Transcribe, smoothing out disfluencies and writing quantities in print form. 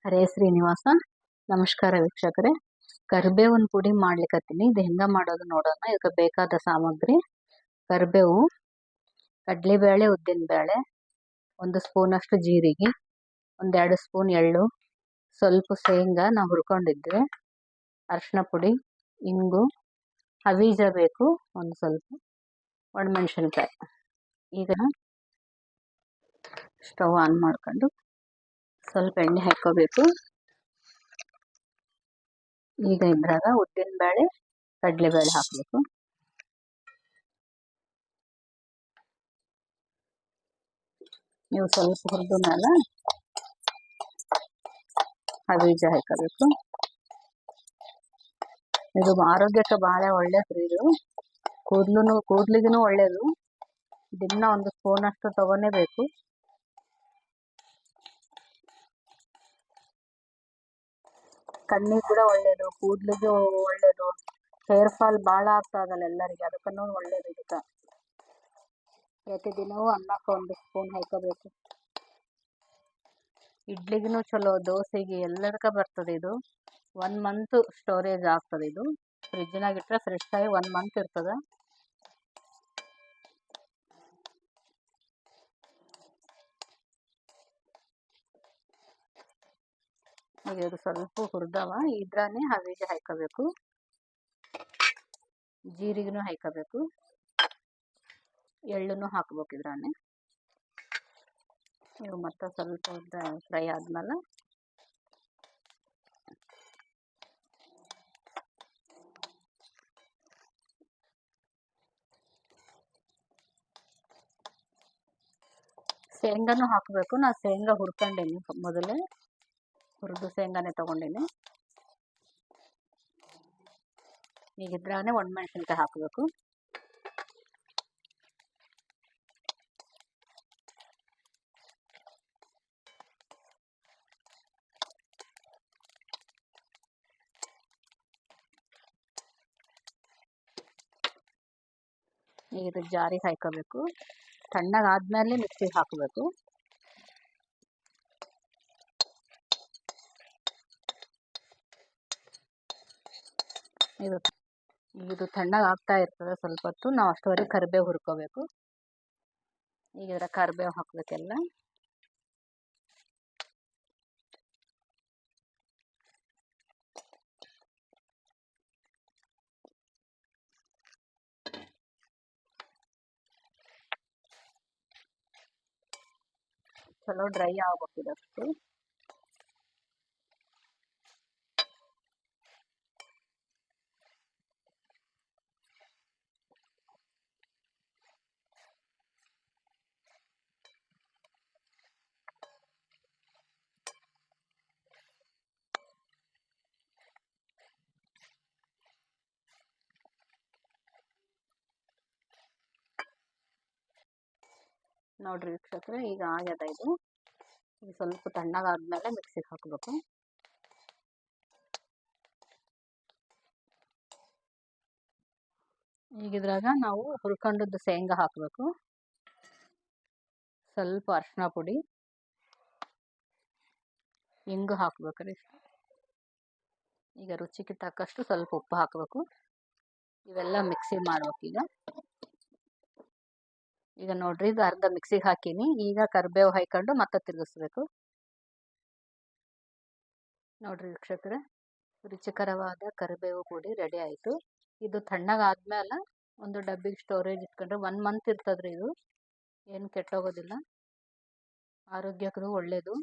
ಹರೇ ಶ್ರೀನಿವಾಸ. ನಮಸ್ಕಾರ ವೀಕ್ಷಕರೇ. ಕರಿಬೇವಿನ ಪುಡಿ ಮಾಡ್ಲಿಕ್ಕತ್ತೀನಿ. ಇದು ಹೆಂಗ ಮಾಡೋದು ನೋಡೋಣ. ಇದಕ್ಕೆ ಬೇಕಾದ ಸಾಮಗ್ರಿ: ಕರಿಬೇವು, ಕಡಲೆಬೇಳೆ, ಉದ್ದಿನಬೇಳೆ, 1 ಸ್ಪೂನ್ ಅಷ್ಟು ಜೀರಿಗೆ, 2 ಸ್ಪೂನ್ ಎಳ್ಳು, ಸ್ವಲ್ಪ ಶೇಂಗಾ ನಾವು ಹುರ್ಕೊಂಡಿದ್ವಿ, ಅರಿಶಿನ ಪುಡಿ, ಇಂಗು, ಹವೀಜ ಬೇಕು ಒಂದು ಸ್ವಲ್ಪ, ಒಣಮೆಣಸಿನ್ಕಾಯಿ. ಈಗ ಸ್ಟವ್ ಆನ್ ಮಾಡ್ಕೊಂಡು ಸ್ವಲ್ಪ ಎಣ್ಣೆ ಹಾಕೋಬೇಕು. ಈಗ ಇದ್ರಾಗ ಉದ್ದಿನಬೇಳೆ, ಕಡಲೆಬೇಳೆ ಹಾಕಬೇಕು. ನೀವು ಸ್ವಲ್ಪ ಹುರಿದ ಮೇಲೆ ಹವೀಜ ಹಾಕಬೇಕು. ಇದು ಆರೋಗ್ಯಕ್ಕೆ ಬಹಳ ಒಳ್ಳೇದು. ಇದು ಕೂದಲಿಗೂ ಒಳ್ಳೇದು. ದಿನ 1 ಸ್ಪೂನ್ ಅಷ್ಟು ತಗೋನೇಬೇಕು. ಕಣ್ಣಿಗೆ ಕೂಡ ಒಳ್ಳೇದು, ಕೂದಲಿಗೂ ಒಳ್ಳೇದು. ಹೇರ್ ಫಾಲ್ ಭಾಳ ಆಗ್ತದಲ್ಲ ಎಲ್ಲರಿಗೆ, ಅದಕ್ಕೂ ಒಳ್ಳೇದು. ಇದಕ್ಕೆ ಪ್ರತಿದಿನವೂ ಅನ್ನಕ್ಕೆ 1 ಸ್ಪೂನ್ ಹಾಕೋಬೇಕು. ಇಡ್ಲಿಗೂ ಚಲೋ, ದೋಸೆಗೆ ಎಲ್ಲದಕ್ಕೆ ಬರ್ತದೆ ಇದು. 1 ಮಂತ್ ಸ್ಟೋರೇಜ್ ಆಗ್ತದೆ. ಇದು ಫ್ರಿಜ್ನಾಗ ಇಟ್ಟರೆ ಫ್ರೆಶ್ ಆಗಿ 1 ಮಂತ್ ಇರ್ತದೆ. ಈಗ ಇದು ಸ್ವಲ್ಪ ಹುರಿದವ. ಇದ್ರಾನೇ ಹವೀಜ ಹಾಕೋಬೇಕು, ಜೀರಿಗೆನೂ ಹಾಕೋಬೇಕು, ಎಳ್ಳನ್ನು ಹಾಕ್ಬೇಕು ಇದ್ರಾನೆ. ಇವು ಮತ್ತೆ ಸ್ವಲ್ಪ ಫ್ರೈ ಆದ್ಮೇಲೆ ಶೇಂಗಾನು ಹಾಕಬೇಕು. ನಾ ಶೇಂಗಾ ಹುರ್ಕೊಂಡೇನಿ, ಮೊದಲೇ ಹುರಿದು ಶೇಂಗಾನೇ ತಗೊಂಡೇನಿ. ಈಗ ಇದ್ರಾನೆ ಒಣಮೆಣಸಿನ್ಕಾಯಿ ಹಾಕಬೇಕು. ಈಗ ಇದು ಜಾರಿಗೆ ಹಾಕೋಬೇಕು. ತಣ್ಣಗಾದ್ಮೇಲೆ ಮಿಕ್ಸಿಗೆ ಹಾಕಬೇಕು. ಇದು ತಣ್ಣಗೆ ಆಗ್ತಾ ಇರ್ತದೆ. ಸ್ವಲ್ಪ ಹೊತ್ತು ನಾವು ಅಷ್ಟುವರೆಗೆ ಕರಿಬೇವು ಹುರ್ಕೋಬೇಕು. ಈಗ ಇದರ ಕರಿಬೇವು ಹಾಕ್ಬೇಕೆಲ್ಲ. ಚಲೋ ಡ್ರೈ ಆಗ್ಬೇಕಿದಷ್ಟು. ನೋಡ್ರಿ ವೀಕ್ಷಕರೇ, ಈಗ ಆಗ್ಯದ ಇದು. ಈಗ ಸ್ವಲ್ಪ ತಣ್ಣಗಾದ್ಮೇಲೆ ಮಿಕ್ಸಿಗೆ ಹಾಕಬೇಕು. ಈಗ ಇದ್ರಾಗ ನಾವು ಹುರ್ಕೊಂಡದ್ದು ಶೇಂಗಾ ಹಾಕಬೇಕು, ಸ್ವಲ್ಪ ಅರಿಶಿನ ಪುಡಿ, ಇಂಗು ಹಾಕ್ಬೇಕ್ರಿ. ಈಗ ರುಚಿಗೆ ತಕ್ಕಷ್ಟು ಸ್ವಲ್ಪ ಉಪ್ಪು ಹಾಕಬೇಕು. ಇವೆಲ್ಲ ಮಿಕ್ಸಿ ಮಾಡ್ಬೇಕು. ಈಗ ನೋಡ್ರಿ, ಇದು ಅರ್ಧ ಮಿಕ್ಸಿಗೆ ಹಾಕೀನಿ. ಈಗ ಕರಿಬೇವು ಹಾಕೊಂಡು ಮತ್ತೆ ತಿರುಗಿಸ್ಬೇಕು. ನೋಡ್ರಿ ವೀಕ್ಷಕರೇ, ರುಚಿಕರವಾದ ಕರಿಬೇವು ಪುಡಿ ರೆಡಿ ಆಯಿತು. ಇದು ತಣ್ಣಗಾದ್ಮೇಲೆ ಒಂದು ಡಬ್ಬಿಗೆ ಸ್ಟೋರೇಜ್ ಇಟ್ಕೊಂಡ್ರೆ 1 ಮಂತ್ ಇರ್ತದ್ರಿ. ಇದು ಏನು ಕೆಟ್ಟೋಗೋದಿಲ್ಲ, ಆರೋಗ್ಯಕ್ಕೂ ಒಳ್ಳೇದು.